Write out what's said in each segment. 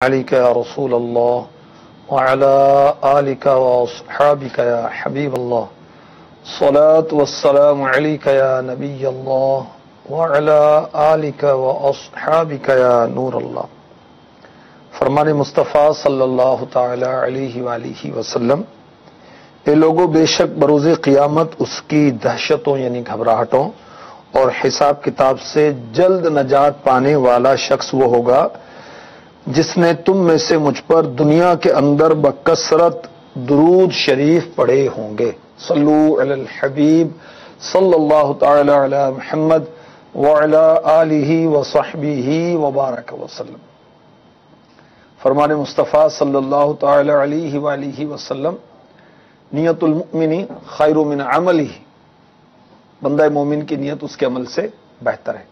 عليك يا رسول الله وعلى آلك وأصحابك يا حبيب الله الصلاة والسلام عليك يا نبي الله وعلى آلك وأصحابك يا نور الله. فرمان مصطفیٰ صلی اللہ تعالی علیہ وآلہ وسلم، اے لوگوں، بے شک بروز قیامت اس کی دہشتوں یعنی گھبراہٹوں اور حساب کتاب سے جلد نجات پانے والا شخص وہ ہوگا جس نے تم میں سے مجھ پر دنیا کے اندر بکثرت درود شریف پڑھے ہوں گے. صلو علی الحبیب صلی اللہ تعالی علی محمد وعلی آلہ وصحبہ وبارک وسلم. فرمان مصطفیٰ صلی اللہ تعالی علیہ وآلہ وسلم، نیت المؤمن خیر من عملہ، بندہ مومن کی نیت اس کے عمل سے بہتر ہے.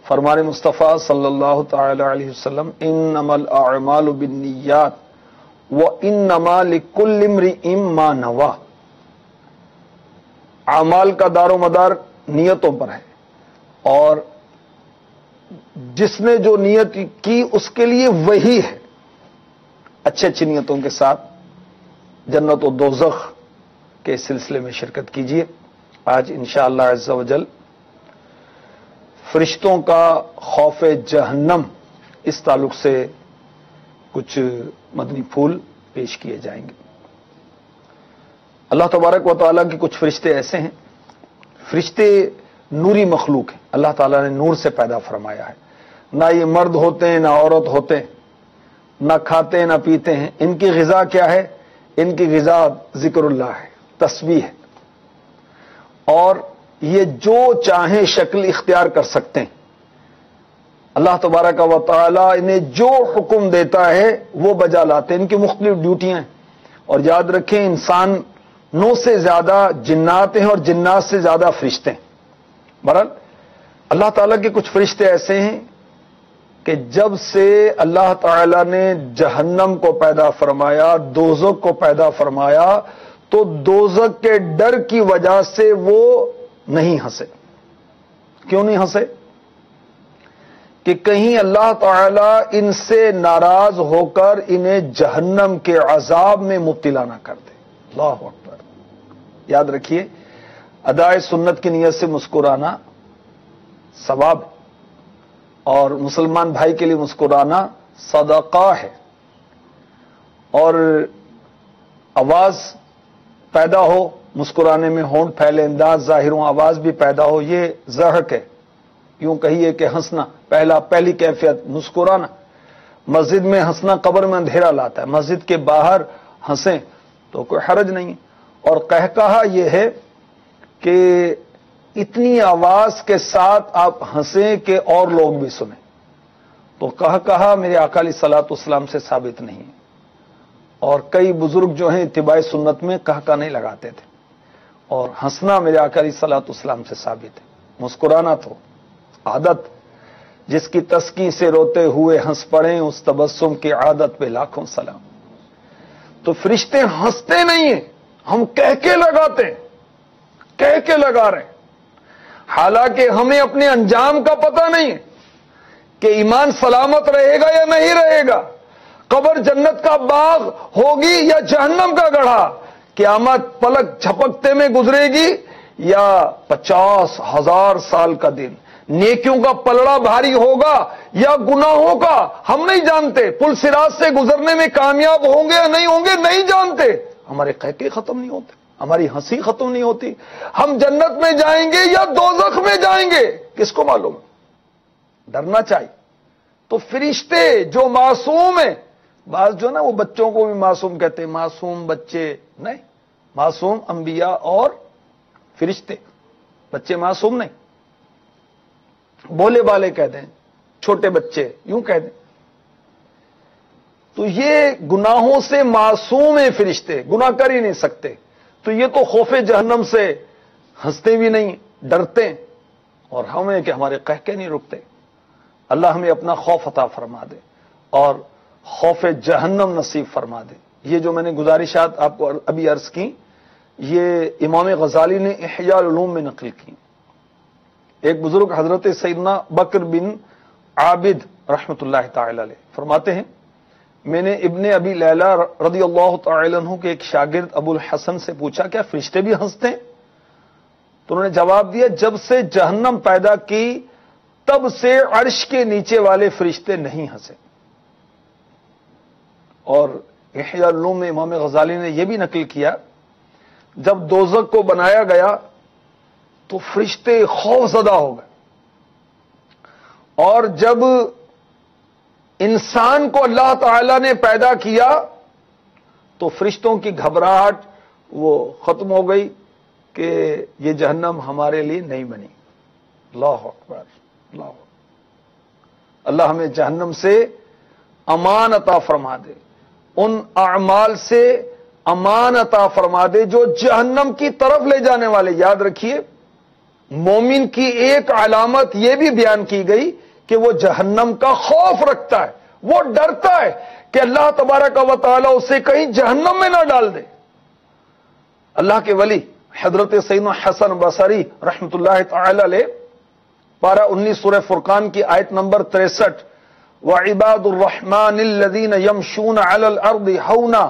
فرمان مصطفیٰ صلی اللہ تعالی علیہ وسلم، انما الاعمال بالنیات وانما لکل امرئ ما نوی. اعمال کا دار و مدار نیتوں پر ہے، اور جس نے جو نیت کی اس کے لیے وہی ہے. اچھی اچھی نیتوں کے ساتھ جنت و دوزخ کے سلسلے میں شرکت کیجیے. آج انشاءاللہ عز و جل فرشتوں کا خوف جہنم، اس تعلق سے کچھ مدنی پھول پیش کیے جائیں گے. اللہ تبارک و تعالیٰ کے کچھ فرشتے ایسے ہیں، فرشتے نوری مخلوق ہیں، اللہ تعالیٰ نے نور سے پیدا فرمایا ہے. نہ یہ مرد ہوتے ہیں نہ عورت ہوتے ہیں، نہ کھاتے نہ پیتے ہیں. ان کی غذا کیا ہے؟ ان کی غذا ذکر اللہ ہے، تسبیح ہے، اور یہ جو چاہیں شکل اختیار کر سکتے ہیں. اللہ تبارک و تعالیٰ انہیں جو حکم دیتا ہے وہ بجا لاتے ہیں. ان کی مختلف ڈیوٹیاں ہیں، اور یاد رکھیں انسانوں سے زیادہ جنات ہیں اور جنات سے زیادہ فرشتے ہیں. بہرحال اللہ تعالیٰ کے کچھ فرشتے ایسے ہیں کہ جب سے اللہ تعالیٰ نے جہنم کو پیدا فرمایا، دوزخ کو پیدا فرمایا، تو دوزخ کے ڈر کی وجہ سے وہ نہیں ہنسے. کیوں نہیں ہنسے؟ کہ کہیں اللہ تعالیٰ ان سے ناراض ہو کر انہیں جہنم کے عذاب میں مبتلا نہ کر دے. اللہ اکبر. یاد رکھیے، ادائے سنت کی نیت سے مسکرانا ثواب ہے، اور مسلمان بھائی کے لیے مسکرانا صدقہ ہے. اور آواز پیدا ہو مسکرانے میں، ہونٹ پھیلے، انداز ظاہر ہو، آواز بھی پیدا ہو، یہ ضحک ہے. یوں کہیے کہ ہنسنا پہلی کیفیت مسکرانا. مسجد میں ہنسنا قبر میں اندھیرا لاتا ہے، مسجد کے باہر ہنسیں تو کوئی حرج نہیں. اور قہقہا یہ ہے کہ اتنی آواز کے ساتھ آپ ہنسیں کہ اور لوگ بھی سنیں. تو کہا میرے آقا علیہ الصلوۃ والسلام سے ثابت نہیں ہے، اور کئی بزرگ جو ہیں اتباع سنت میں کہا نہیں لگاتے تھے. اور ہنسنا میرے آقا علیہ الصلوۃ والسلام سے ثابت ہے. مسکرانا تو عادت، جس کی تسکین سے روتے ہوئے ہنس پڑیں، اس تبسم کی عادت پہ لاکھوں سلام. تو فرشتے ہنستے نہیں ہیں، ہم کہہ کے لگاتے ہیں، کہہ کے لگا رہے ہیں. حالانکہ ہمیں اپنے انجام کا پتہ نہیں ہے کہ ایمان سلامت رہے گا یا نہیں رہے گا، قبر جنت کا باغ ہوگی یا جہنم کا گڑھا، قیامت پلک جھپکتے میں گزرے گی یا 50,000 سال کا دن، نیکیوں کا پلڑا بھاری ہوگا یا گناہوں کا، ہم نہیں جانتے. پل صراط سے گزرنے میں کامیاب ہوں گے یا نہیں ہوں گے نہیں جانتے. ہمارے قہقہے ختم نہیں ہوتے، ہماری ہنسی ختم نہیں ہوتی. ہم جنت میں جائیں گے یا دوزخ میں جائیں گے، کس کو معلوم؟ ڈرنا چاہیے. تو فرشتے جو معصوم ہیں، بعض جو نا وہ بچوں کو بھی معصوم کہتے ہیں، معصوم بچے نہیں، معصوم انبیاء اور فرشتے. بچے معصوم نہیں، بولے بالے کہہ دیں، چھوٹے بچے یوں کہہ دیں. تو یہ گناہوں سے معصوم ہیں فرشتے، گناہ کر ہی نہیں سکتے. تو یہ تو خوف جہنم سے ہنستے بھی نہیں، ڈرتے ہیں. اور ہمیں کہ ہمارے قہقہے نہیں رکتے. اللہ ہمیں اپنا خوف عطا فرما دے اور خوف جہنم نصیب فرما دے. یہ جو میں نے گزارشات آپ کو ابھی عرض کی، یہ امام غزالی نے احیاء العلوم میں نقل کی. ایک بزرگ حضرت سیدنا بکر بن عابد رحمت اللہ تعالی علیہ فرماتے ہیں میں نے ابن ابی لیلہ رضی اللہ تعالی عنہ کے ایک شاگرد ابو الحسن سے پوچھا کیا فرشتے بھی ہنستے ہیں؟ تو انہوں نے جواب دیا جب سے جہنم پیدا کی تب سے عرش کے نیچے والے فرشتے نہیں ہنسے. اور احیاء العلوم میں امام غزالی نے یہ بھی نقل کیا جب دوزخ کو بنایا گیا تو فرشتے خوف زدہ ہو گئے، اور جب انسان کو اللہ تعالی نے پیدا کیا تو فرشتوں کی گھبراہٹ وہ ختم ہو گئی کہ یہ جہنم ہمارے لیے نہیں بنی. اللہ اکبر، اللہ اکبر. اللہ ہمیں جہنم سے امان عطا فرما دے، ان اعمال سے امان عطا فرما دے جو جہنم کی طرف لے جانے والے. یاد رکھیے مومن کی ایک علامت یہ بھی بیان کی گئی کہ وہ جہنم کا خوف رکھتا ہے، وہ ڈرتا ہے کہ اللہ تبارک و تعالی اسے کہیں جہنم میں نہ ڈال دے. اللہ کے ولی حضرت سیدنا حسن بصری رحمت اللہ تعالی علیہ پارہ 19 سورہ فرقان کی آیت نمبر 63 وعباد الرحمن الذین یمشون علی الارض ہونا،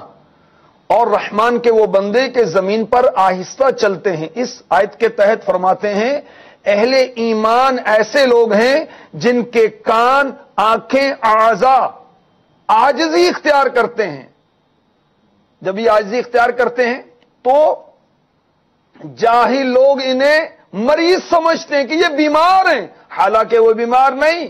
اور رحمان کے وہ بندے کے زمین پر آہستہ چلتے ہیں. اس آیت کے تحت فرماتے ہیں اہل ایمان ایسے لوگ ہیں جن کے کان، آنکھیں، اعضاء عاجزی اختیار کرتے ہیں. جب یہ عاجزی اختیار کرتے ہیں تو جاہل لوگ انہیں مریض سمجھتے ہیں کہ یہ بیمار ہیں، حالانکہ وہ بیمار نہیں.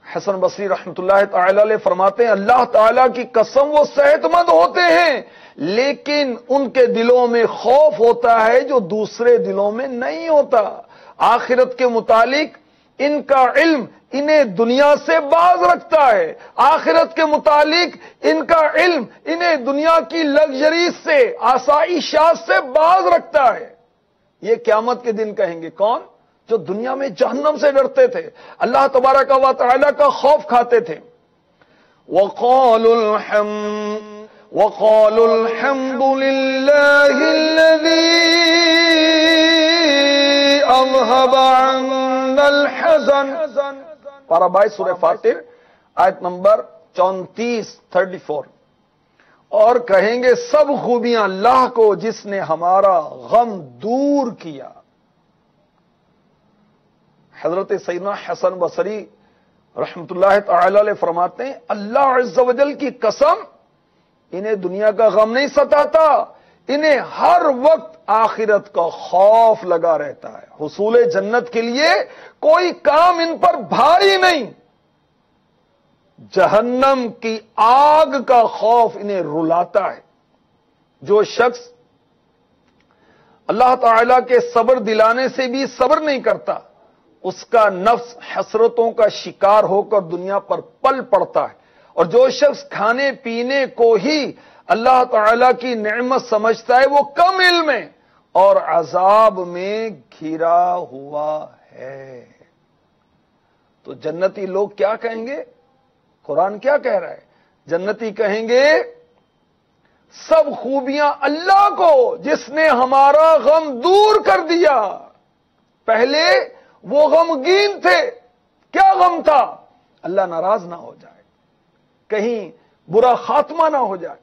حسن بصری رحمت اللہ تعالی علیہ فرماتے ہیں اللہ تعالیٰ کی قسم وہ صحت مند ہوتے ہیں لیکن ان کے دلوں میں خوف ہوتا ہے جو دوسرے دلوں میں نہیں ہوتا. آخرت کے متعلق ان کا علم انہیں دنیا سے باز رکھتا ہے، آخرت کے متعلق ان کا علم انہیں دنیا کی لگژریز سے، آسائشات سے باز رکھتا ہے. یہ قیامت کے دن کہیں گے کون؟ جو دنیا میں جہنم سے ڈرتے تھے، اللہ تبارک و تعالی کا خوف کھاتے تھے. وَقَالُوا الْحَمْدُ لِلَّهِ الَّذِي أَذْهَبَ عَنَّا الْحَزَنَ، پارہ 22 سورہ فاطر آیت نمبر 34 اور کہیں گے سب خوبیاں اللہ کو جس نے ہمارا غم دور کیا. حضرت سیدنا حسن بصری رحمت اللہ تعالی علیہ فرماتے ہیں اللہ عز و جل کی قسم انہیں دنیا کا غم نہیں ستاتا، انہیں ہر وقت آخرت کا خوف لگا رہتا ہے. حصول جنت کے لیے کوئی کام ان پر بھاری نہیں، جہنم کی آگ کا خوف انہیں رلاتا ہے. جو شخص اللہ تعالی کے صبر دلانے سے بھی صبر نہیں کرتا اس کا نفس حسرتوں کا شکار ہو کر دنیا پر پل پڑتا ہے. اور جو شخص کھانے پینے کو ہی اللہ تعالی کی نعمت سمجھتا ہے وہ کم علم ہے اور عذاب میں گھرا ہوا ہے. تو جنتی لوگ کیا کہیں گے؟ قرآن کیا کہہ رہا ہے؟ جنتی کہیں گے سب خوبیاں اللہ کو جس نے ہمارا غم دور کر دیا. پہلے وہ غمگین تھے، کیا غم تھا؟ اللہ ناراض نہ ہو جائے، کہیں برا خاتمہ نہ ہو جائے،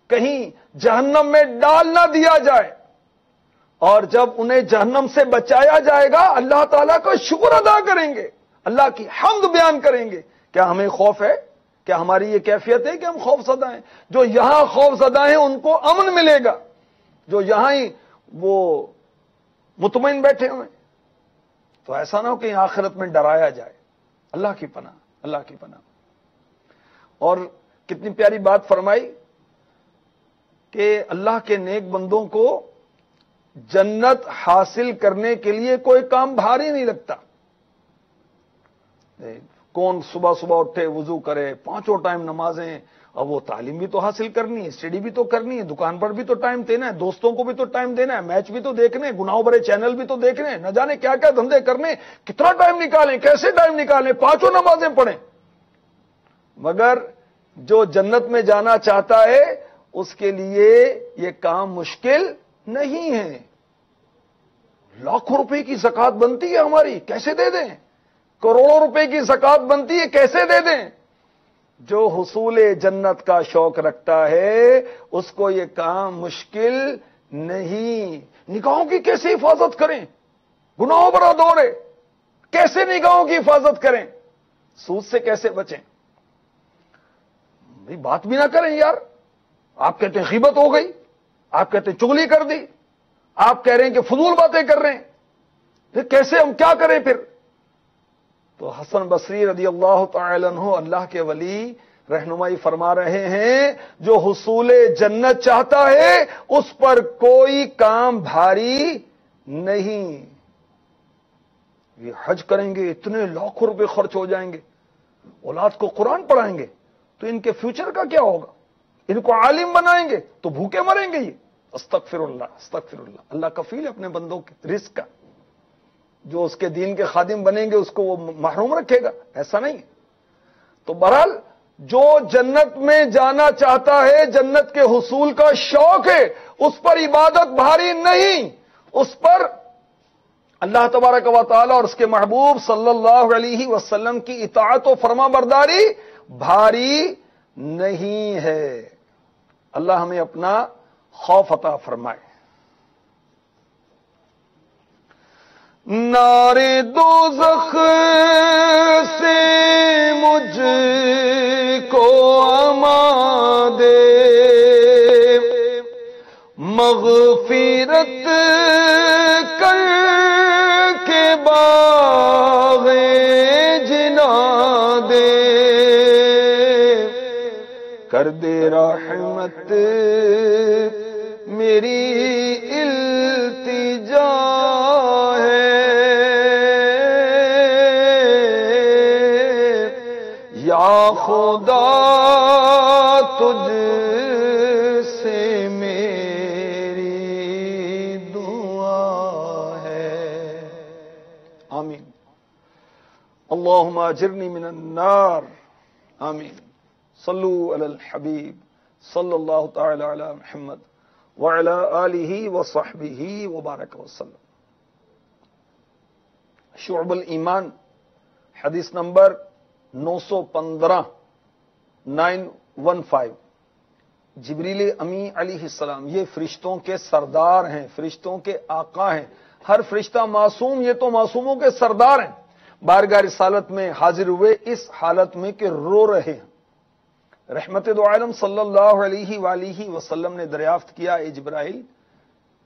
کہیں جہنم میں ڈال نہ دیا جائے. اور جب انہیں جہنم سے بچایا جائے گا اللہ تعالیٰ کا شکر ادا کریں گے، اللہ کی حمد بیان کریں گے. کیا ہمیں خوف ہے؟ کیا ہماری یہ کیفیت ہے کہ ہم خوف زدہ ہیں؟ جو یہاں خوف زدہ ہیں ان کو امن ملے گا، جو یہاں ہی وہ مطمئن بیٹھے ہوئے. تو ایسا نہ ہو کہ آخرت میں ڈرایا جائے. اللہ کی پناہ، اللہ کی پناہ. اور کتنی پیاری بات فرمائی کہ اللہ کے نیک بندوں کو جنت حاصل کرنے کے لیے کوئی کام بھاری نہیں لگتا. کون صبح صبح اٹھے، وضو کرے، 5 ٹائم نمازیں، اب وہ تعلیم بھی تو حاصل کرنی ہے، اسٹڈی بھی تو کرنی ہے، دکان پر بھی تو ٹائم دینا ہے، دوستوں کو بھی تو ٹائم دینا ہے، میچ بھی تو دیکھنے، گناہوں بھرے چینل بھی تو دیکھنے، نہ جانے کیا کیا دھندے کرنے، کتنا ٹائم نکالیں، کیسے ٹائم نکالیں، 5 نمازیں پڑھیں. مگر جو جنت میں جانا چاہتا ہے اس کے لیے یہ کام مشکل نہیں ہے. لاکھوں روپے کی زکات بنتی ہے ہماری، کیسے دے دیں؟ کروڑوں روپے کی زکات بنتی ہے، کیسے دے دیں؟ جو حصول جنت کا شوق رکھتا ہے اس کو یہ کام مشکل نہیں. نگاہوں کی کیسے حفاظت کریں؟ گناہوں پر دور ہے. کیسے نگاہوں کی حفاظت کریں؟ سود سے کیسے بچیں؟ بھئی بات بھی نہ کریں یار. آپ کہتے ہیں غیبت ہو گئی، آپ کہتے ہیں چغلی کر دی، آپ کہہ رہے ہیں کہ فضول باتیں کر رہے ہیں، پھر کیسے ہم کیا کریں پھر؟ تو حسن بصری رضی اللہ تعالی عنہ اللہ کے ولی رہنمائی فرما رہے ہیں جو حصول جنت چاہتا ہے اس پر کوئی کام بھاری نہیں. یہ حج کریں گے، اتنے لاکھوں روپے خرچ ہو جائیں گے، اولاد کو قرآن پڑھائیں گے تو ان کے فیوچر کا کیا ہوگا؟ ان کو عالم بنائیں گے تو بھوکے مریں گے یہ. استغفر اللہ استغفر اللہ. اللہ کفیل ہے اپنے بندوں کے رزق کا. جو اس کے دین کے خادم بنیں گے اس کو وہ محروم رکھے گا؟ ایسا نہیں. تو بہرحال جو جنت میں جانا چاہتا ہے، جنت کے حصول کا شوق ہے، اس پر عبادت بھاری نہیں. اس پر اللہ تبارک و تعالی اور اس کے محبوب صلی اللہ علیہ وسلم کی اطاعت و فرما برداری بھاری نہیں ہے. اللہ ہمیں اپنا خوف عطا فرمائے. نارے دوزخ سے مجھ کو امان دے، مغفرت کر کے باغ جناں دے، کر دے رحمت میری التجا ہے، یا خدا تجھ سے میری دعا ہے. آمین. اللہم اجرنی من النار. آمین. صلو علی الحبیب صلی اللہ تعالی علی محمد وعلی آلہ وصحبہ وبارک وسلم. شعب الایمان حدیث نمبر 915 915. جبریل امی علیہ السلام یہ فرشتوں کے سردار ہیں، فرشتوں کے آقا ہیں. ہر فرشتہ معصوم، یہ تو معصوموں کے سردار ہیں. بارگاہ رسالت میں حاضر ہوئے اس حالت میں کہ رو رہے ہیں. رحمت دو عالم صلی اللہ علیہ وآلہ وسلم نے دریافت کیا، اے جبرائیل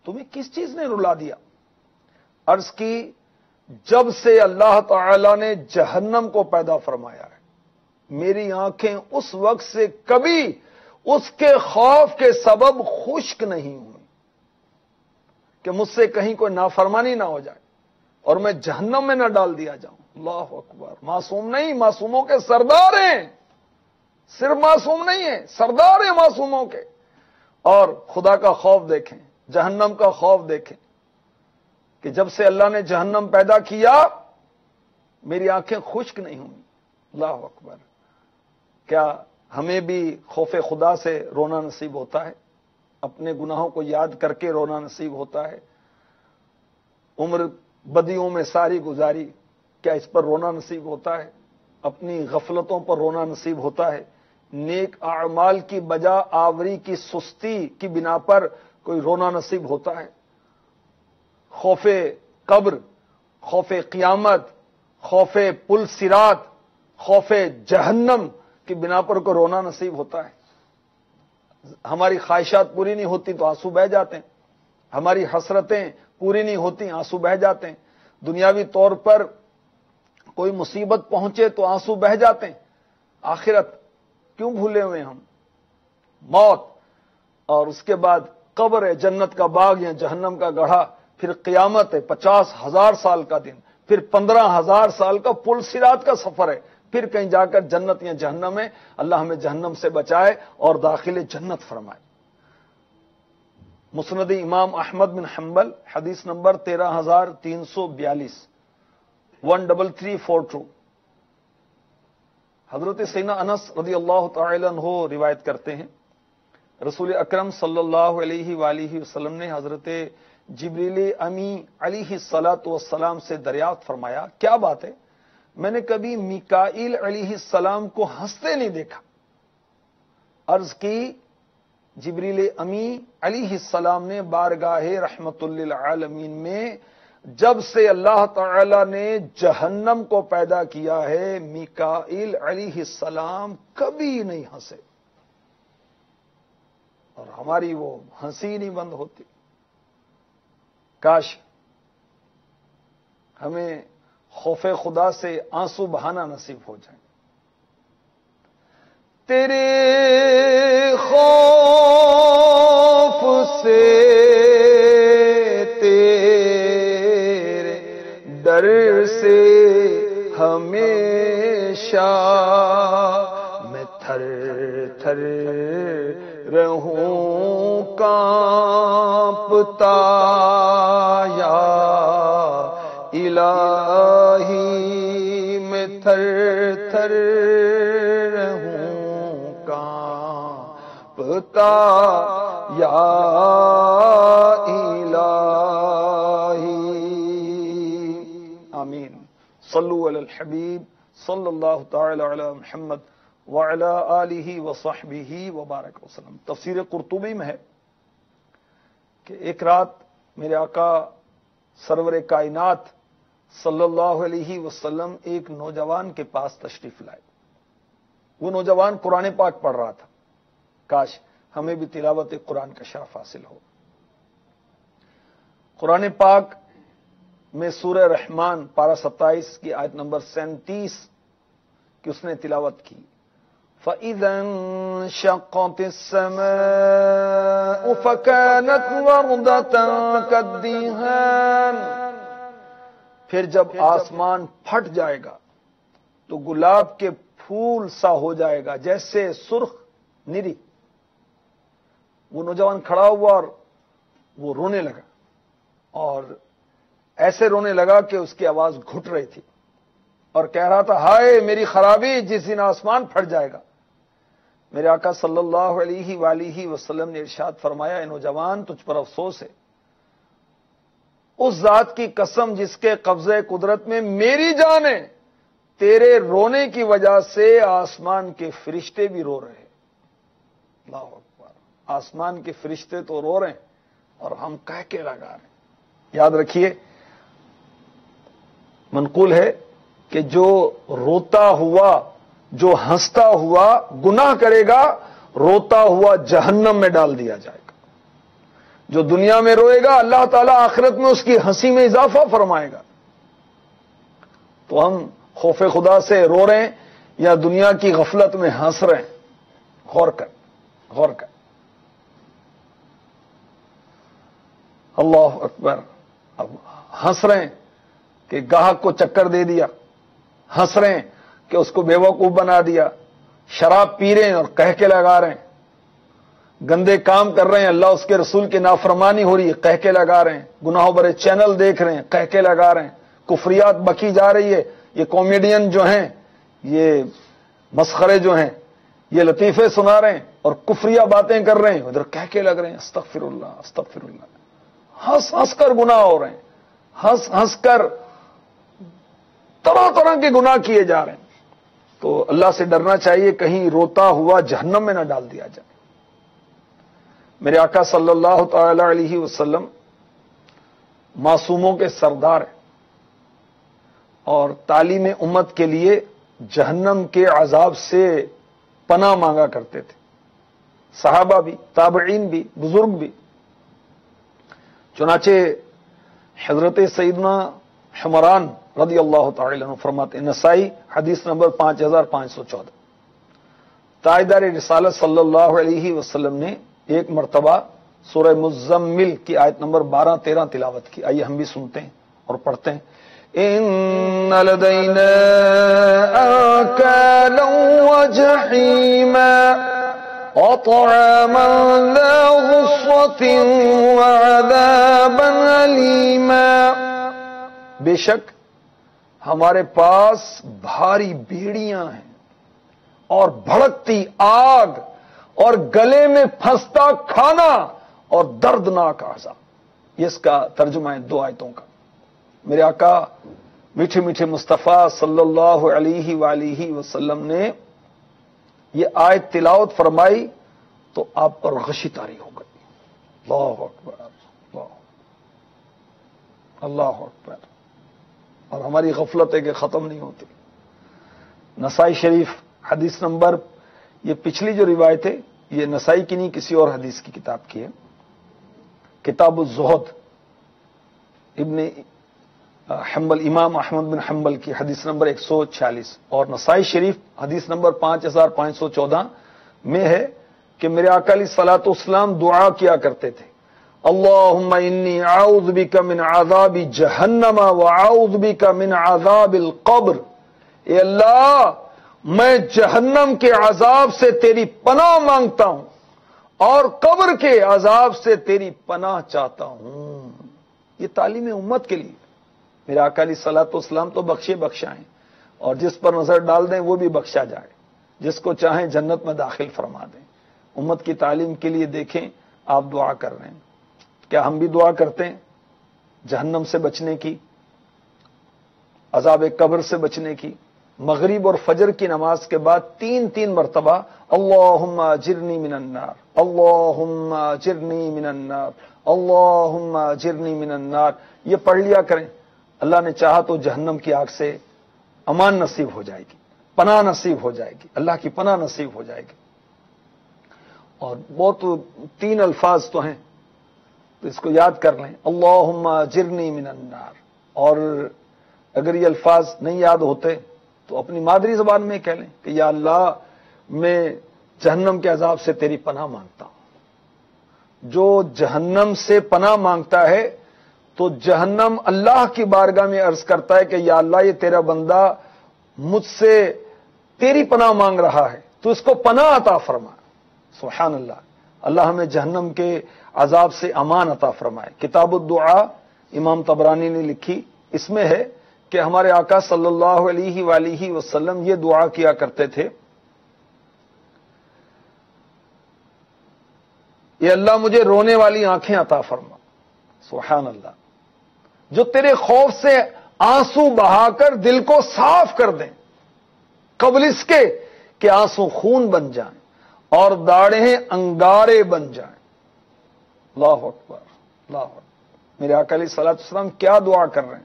تمہیں کس چیز نے رلا دیا؟ عرض کی جب سے اللہ تعالی نے جہنم کو پیدا فرمایا ہے میری آنکھیں اس وقت سے کبھی اس کے خوف کے سبب خشک نہیں ہوئی کہ مجھ سے کہیں کوئی نافرمانی نہ ہو جائے اور میں جہنم میں نہ ڈال دیا جاؤں. اللہ اکبر. معصوم نہیں، معصوموں کے سردار ہیں. صرف معصوم نہیں ہیں، سردار ہیں معصوموں کے. اور خدا کا خوف دیکھیں، جہنم کا خوف دیکھیں کہ جب سے اللہ نے جہنم پیدا کیا میری آنکھیں خشک نہیں ہوئی. اللہ اکبر. کیا ہمیں بھی خوف خدا سے رونا نصیب ہوتا ہے؟ اپنے گناہوں کو یاد کر کے رونا نصیب ہوتا ہے؟ عمر بدیوں میں ساری گزاری، کیا اس پر رونا نصیب ہوتا ہے؟ اپنی غفلتوں پر رونا نصیب ہوتا ہے؟ نیک اعمال کی بجا آوری کی سستی کی بنا پر کوئی رونا نصیب ہوتا ہے؟ خوف قبر، خوف قیامت، خوف پل صراط، خوف جہنم کی بنا پر کوئی رونا نصیب ہوتا ہے؟ ہماری خواہشات پوری نہیں ہوتی تو آنسو بہہ جاتے ہیں، ہماری حسرتیں پوری نہیں ہوتی آنسو بہہ جاتے ہیں، دنیاوی طور پر کوئی مصیبت پہنچے تو آنسو بہہ جاتے ہیں. آخرت کیوں بھولے ہوئے ہم؟ موت، اور اس کے بعد قبر ہے، جنت کا باغ یا جہنم کا گڑھا، پھر قیامت ہے 50,000 سال کا دن، پھر 15,000 سال کا پل صراط کا سفر ہے، پھر کہیں جا کر جنت یا جہنم ہے. اللہ ہمیں جہنم سے بچائے اور داخل جنت فرمائے. مسند امام احمد بن حنبل حدیث نمبر 13,342 13342. حضرت سیدنا انس رضی اللہ تعالی عنہ روایت کرتے ہیں رسول اکرم صلی اللہ علیہ وآلہ وسلم نے حضرت جبریل امی علیہ الصلاۃ والسلام سے دریافت فرمایا، کیا بات ہے؟ میں نے کبھی میکائیل علیہ السلام کو ہنستے نہیں دیکھا. عرض کی جبریل امی علیہ السلام نے بارگاہ رحمت للعالمین میں جب سے اللہ تعالی نے جہنم کو پیدا کیا ہے میکائیل علیہ السلام کبھی نہیں ہنسے، اور ہماری وہ ہنسی نہیں بند ہوتی۔ کاش ہمیں خوف خدا سے آنسو بہانا نصیب ہو جائے۔ تیرے خوف سے، تیرے ڈر سے ہمیشہ میں تھر تھر رہوں کانپتا، یا الہی میں تھر تھر رہوں کانپتا، یا الہی۔ آمین۔ صلو علی الحبیب صلی اللہ تعالی علی محمد وعلی آلہ وصحبہ وبارک وسلم۔ تفسیر قرطبی میں ہے کہ ایک رات میرے آقا سرور کائنات صلی اللہ علیہ وسلم ایک نوجوان کے پاس تشریف لائے۔ وہ نوجوان قرآن پاک پڑھ رہا تھا۔ کاش ہمیں بھی تلاوت قرآن کا شرف حاصل ہو۔ قرآن پاک میں سورہ رحمان پارہ 27 کی آیت نمبر 37 کی اس نے تلاوت کی۔ فَإِذَا انشَقَّتِ السَّمَاءُ فَكَانَتْ وَرْدَةً كَالدِّهَانِ، پھر جب آسمان پھٹ جائے گا تو گلاب کے پھول سا ہو جائے گا جیسے سرخ نری۔ وہ نوجوان کھڑا ہوا اور وہ رونے لگا، اور ایسے رونے لگا کہ اس کی آواز گھٹ رہی تھی، اور کہہ رہا تھا ہائے میری خرابی، جس دن آسمان پھٹ جائے گا۔ میرے آقا صلی اللہ علیہ وآلہ وسلم نے ارشاد فرمایا، اے نوجوان تجھ پر افسوس ہے، اس ذات کی قسم جس کے قبضے قدرت میں میری جان ہے، تیرے رونے کی وجہ سے آسمان کے فرشتے بھی رو رہے ہیں۔ اللہ اکبر، آسمان کے فرشتے تو رو رہے ہیں اور ہم کہہ کے لگا رہے ہیں۔ یاد رکھیے، منقول ہے کہ جو روتا ہوا، جو ہنستا ہوا گناہ کرے گا، روتا ہوا جہنم میں ڈال دیا جائے گا۔ جو دنیا میں روئے گا اللہ تعالیٰ آخرت میں اس کی ہنسی میں اضافہ فرمائے گا۔ تو ہم خوف خدا سے رو رہے ہیں یا دنیا کی غفلت میں ہنس رہے ہیں؟ غور کر، غور کر۔ اللہ اکبر۔ اب ہنس رہے ہیں کہ گاہک کو چکر دے دیا، ہنس رہے ہیں کہ اس کو بیوقوف بنا دیا، شراب پی رہے ہیں اور کہہ کے لگا رہے ہیں، گندے کام کر رہے ہیں، اللہ اس کے رسول کی نافرمانی ہو رہی ہے، کہہ کے لگا رہے ہیں، گناہوں بھرے چینل دیکھ رہے ہیں، کہہ کے لگا رہے ہیں، کفریات بکی جا رہی ہے، یہ کامیڈین جو ہیں، یہ مسخرے جو ہیں، یہ لطیفے سنا رہے ہیں اور کفریہ باتیں کر رہے ہیں، ادھر کہہ کے لگ رہے ہیں استغفر اللہ استغفر اللہ۔ ہنس ہنس کر گناہ ہو رہے ہیں، ہنس ہنس کر طرح طرح کے گناہ کیے جا رہے ہیں۔ تو اللہ سے ڈرنا چاہیے کہیں روتا ہوا جہنم میں نہ ڈال دیا جائے۔ میرے آقا صلی اللہ تعالی علیہ وسلم معصوموں کے سردار ہیں اور تعلیم امت کے لیے جہنم کے عذاب سے پناہ مانگا کرتے تھے، صحابہ بھی، تابعین بھی، بزرگ بھی۔ چنانچہ حضرت سیدنا حمران رضی اللہ تعالی عنہ فرماتے ہیں، نسائی حدیث نمبر 5514، تاجدار رسالت صلی اللہ علیہ وسلم نے ایک مرتبہ سورہ مزمل کی آیت نمبر 12-13 تلاوت کی۔ آئیے ہم بھی سنتے ہیں اور پڑھتے ہیں۔ ان لدینا انکالا وجحیما وطعاما ذا غصة وعذابا علیما، بے شک ہمارے پاس بھاری بیڑیاں ہیں اور بھڑکتی آگ اور گلے میں پھنستا کھانا اور دردناک عذاب۔ یہ اس کا ترجمہ ہے 2 آیتوں کا۔ میرے آقا میٹھے میٹھے مصطفیٰ صلی اللہ علیہ وآلہ وسلم نے یہ آیت تلاوت فرمائی تو آپ پر غشی طاری ہو گئی. اللہ اکبر، اللہ اکبر. اور ہماری غفلت ہے کہ ختم نہیں ہوتی. نسائی شریف حدیث نمبر، یہ پچھلی جو روایت ہے یہ نسائی کی نہیں، کسی اور حدیث کی کتاب کی ہے. کتاب الزہد، ابن حنبل، امام احمد بن حنبل کی حدیث نمبر 146، اور نسائی شریف حدیث نمبر 5514 میں ہے کہ میرے آقا علیہ الصلوۃ والسلام دعا کیا کرتے تھے، اللہم انی اعوذ بک من عذاب جہنم واعوذ بک من عذاب القبر. اے اللہ، میں جہنم کے عذاب سے تیری پناہ مانگتا ہوں اور قبر کے عذاب سے تیری پناہ چاہتا ہوں. یہ تعلیم امت کے لیے. میرے آقا علیہ الصلوۃ والسلام تو بخشے بخشائیں، اور جس پر نظر ڈال دیں وہ بھی بخشا جائے، جس کو چاہیں جنت میں داخل فرما دیں. امت کی تعلیم کے لیے دیکھیں آپ دعا کر رہے ہیں. کیا ہم بھی دعا کرتے ہیں جہنم سے بچنے کی، عذاب قبر سے بچنے کی؟ مغرب اور فجر کی نماز کے بعد تین مرتبہ اللہم اجرنی من النار، اللہم اجرنی من النار، اللہم اجرنی من النار، یہ پڑھ لیا کریں. اللہ نے چاہا تو جہنم کی آگ سے امان نصیب ہو جائے گی، پناہ نصیب ہو جائے گی، اللہ کی پناہ نصیب ہو جائے گی. اور بہت 3 الفاظ تو ہیں تو اس کو یاد کر لیں، اللہم اجرنی من النار. اور اگر یہ الفاظ نہیں یاد ہوتے تو اپنی مادری زبان میں کہہ لیں کہ یا اللہ، میں جہنم کے عذاب سے تیری پناہ مانگتا ہوں. جو جہنم سے پناہ مانگتا ہے تو جہنم اللہ کی بارگاہ میں عرض کرتا ہے کہ یا اللہ، یہ تیرا بندہ مجھ سے تیری پناہ مانگ رہا ہے، تو اس کو پناہ عطا فرما. سبحان اللہ. اللہ ہمیں جہنم کے عذاب سے امان عطا فرمائے. کتاب الدعا امام طبرانی نے لکھی، اس میں ہے کہ ہمارے آقا صلی اللہ علیہ وآلہ وسلم یہ دعا کیا کرتے تھے، اے اللہ مجھے رونے والی آنکھیں عطا فرما. سبحان اللہ. جو تیرے خوف سے آنسو بہا کر دل کو صاف کر دیں، قبل اس کے کہ آنسو خون بن جائیں اور داڑھیں انگارے بن جائیں. اللہ اکبر، اللہ اکبر. میرے آقا علیہ الصلوۃ والسلام کیا دعا کر رہے ہیں،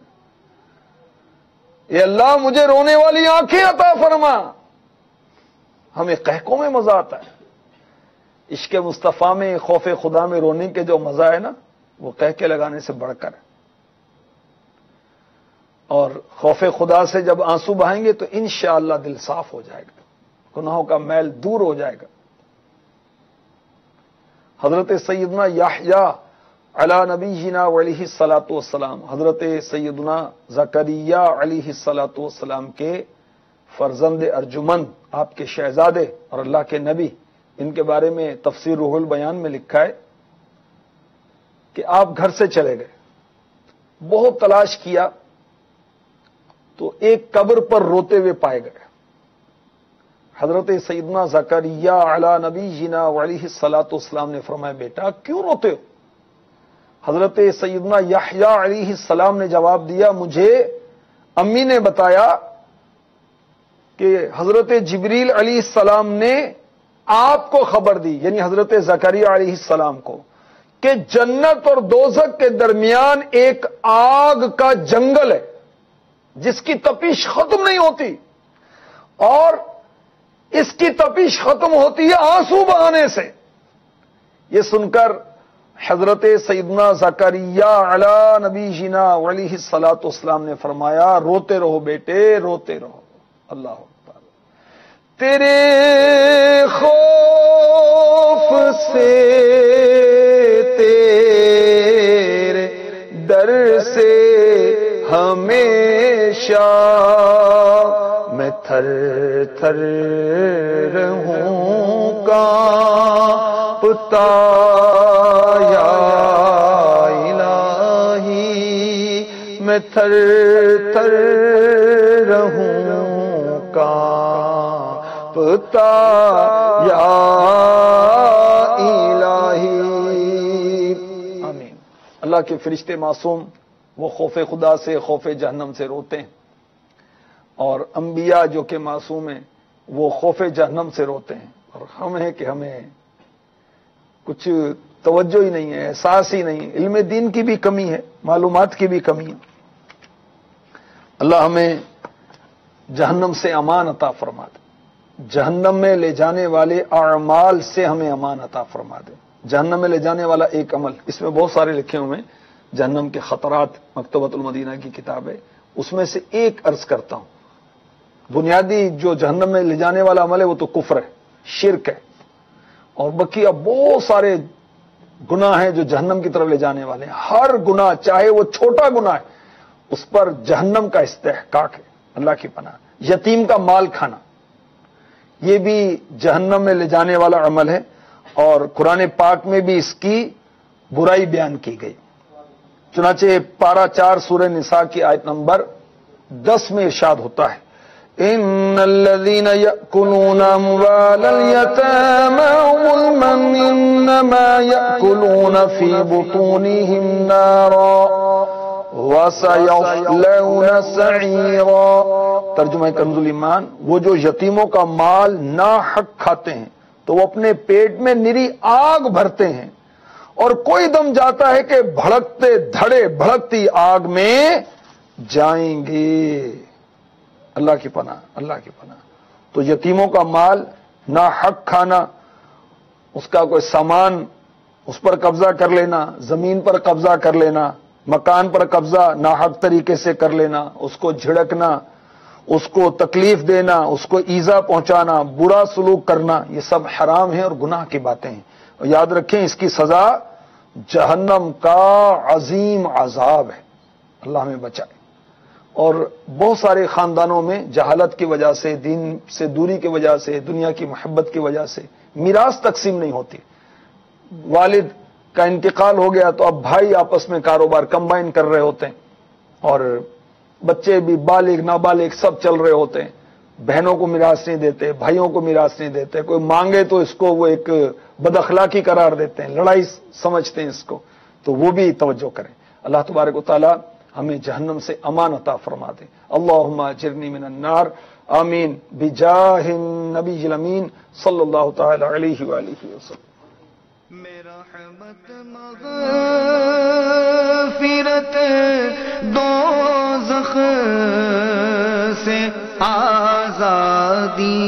اے اللہ مجھے رونے والی آنکھیں عطا فرما. ہمیں قہقوں میں مزہ آتا ہے. عشق مصطفیٰ میں، خوف خدا میں رونے کے جو مزہ ہے نا، وہ قہقے لگانے سے بڑھ کر ہے. اور خوف خدا سے جب آنسو بہائیں گے تو انشاءاللہ دل صاف ہو جائے گا، گناہوں کا میل دور ہو جائے گا. حضرت سیدنا یحییٰ علی نبینا علیہ الصلاۃ والسلام، حضرت سیدنا زکریا علیہ الصلاۃ والسلام کے فرزند ارجمند، آپ کے شہزادے اور اللہ کے نبی، ان کے بارے میں تفسیر روح البیان میں لکھا ہے کہ آپ گھر سے چلے گئے، بہت تلاش کیا تو ایک قبر پر روتے ہوئے پائے گئے. حضرت سیدنا زکریا علی نبینا علیہ الصلاۃ والسلام نے فرمایا، بیٹا کیوں روتے ہو؟ حضرت سیدنا یحییٰ علیہ السلام نے جواب دیا، مجھے امی نے بتایا کہ حضرت جبریل علیہ السلام نے آپ کو خبر دی، یعنی حضرت زکریا علیہ السلام کو، کہ جنت اور دوزخ کے درمیان ایک آگ کا جنگل ہے جس کی تپش ختم نہیں ہوتی، اور اس کی تپش ختم ہوتی ہے آنسو بہانے سے. یہ سن کر حضرت سیدنا زکریا علی نبینا علیہ الصلاۃ والسلام نے فرمایا، روتے رہو بیٹے، روتے رہو. اللہ اکبر. تیرے خوف سے، تیرے در سے ہمیشہ میں تھر تھر رہوں کانپتا، یا الہی میں تھر تھر رہوں کانپتا، یا الہی. آمین. اللہ کے فرشتے معصوم وہ خوف خدا سے، خوف جہنم سے روتے ہیں، اور انبیاء جو کہ معصوم ہیں وہ خوف جہنم سے روتے ہیں، اور ہم ہیں کہ ہمیں کچھ توجہ ہی نہیں ہے، احساس ہی نہیں ہے، علم دین کی بھی کمی ہے، معلومات کی بھی کمی ہے۔ اللہ ہمیں جہنم سے امان عطا فرما دے، جہنم میں لے جانے والے اعمال سے ہمیں امان عطا فرما دے۔ جہنم میں لے جانے والا ایک عمل، اس میں بہت سارے لکھے ہوئے ہیں، جہنم کے خطرات، مکتبۃ المدینہ کی کتاب ہے، اس میں سے ایک عرض کرتا ہوں۔ بنیادی جو جہنم میں لے جانے والا عمل ہے وہ تو کفر ہے، شرک ہے، اور بقیہ بہت سارے گناہ ہیں جو جہنم کی طرف لے جانے والے ہیں۔ ہر گناہ چاہے وہ چھوٹا گناہ ہے اس پر جہنم کا استحقاق ہے، اللہ کی پناہ۔ یتیم کا مال کھانا یہ بھی جہنم میں لے جانے والا عمل ہے، اور قرآن پاک میں بھی اس کی برائی بیان کی گئی۔ چنانچہ پارہ 4 سورہ نساء کی آیت نمبر 10 میں ارشاد ہوتا ہے، ان الذين يأكلون اموال اليتامى ظلما انما يأكلون في بطونهم نارا وسيصلون سعيرا۔ ترجمہ کنز الایمان، وہ جو یتیموں کا مال ناحق کھاتے ہیں تو وہ اپنے پیٹ میں نری آگ بھرتے ہیں، اور کوئی دم جاتا ہے کہ بھڑکتے دھڑے بھڑکتی آگ میں جائیں گے۔ اللہ کی پناہ، اللہ کی پناہ۔ تو یتیموں کا مال ناحق کھانا، اس کا کوئی سامان اس پر قبضہ کر لینا، زمین پر قبضہ کر لینا، مکان پر قبضہ ناحق طریقے سے کر لینا، اس کو جھڑکنا، اس کو تکلیف دینا، اس کو ایذا پہنچانا، برا سلوک کرنا، یہ سب حرام ہیں اور گناہ کی باتیں ہیں۔ اور یاد رکھیں اس کی سزا جہنم کا عظیم عذاب ہے، اللہ ہمیں بچائے۔ اور بہت سارے خاندانوں میں جہالت کی وجہ سے، دین سے دوری کی وجہ سے، دنیا کی محبت کی وجہ سے میراث تقسیم نہیں ہوتی۔ والد کا انتقال ہو گیا تو اب بھائی آپس میں کاروبار کمبائن کر رہے ہوتے ہیں، اور بچے بھی بالغ نابالغ سب چل رہے ہوتے ہیں، بہنوں کو میراث نہیں دیتے، بھائیوں کو میراث نہیں دیتے، کوئی مانگے تو اس کو وہ ایک بد اخلاقی قرار دیتے ہیں، لڑائی سمجھتے ہیں اس کو۔ تو وہ بھی توجہ کریں۔ اللہ تبارک و تعالی ہمیں جہنم سے امان عطا فرما دے۔ اللہم اجرنی من النار، آمین، بجاہ النبی الامین صلی اللہ تعالی علیہ وآلہ وسلم۔ میرا رحمت مغفرت دوزخ سے آزادی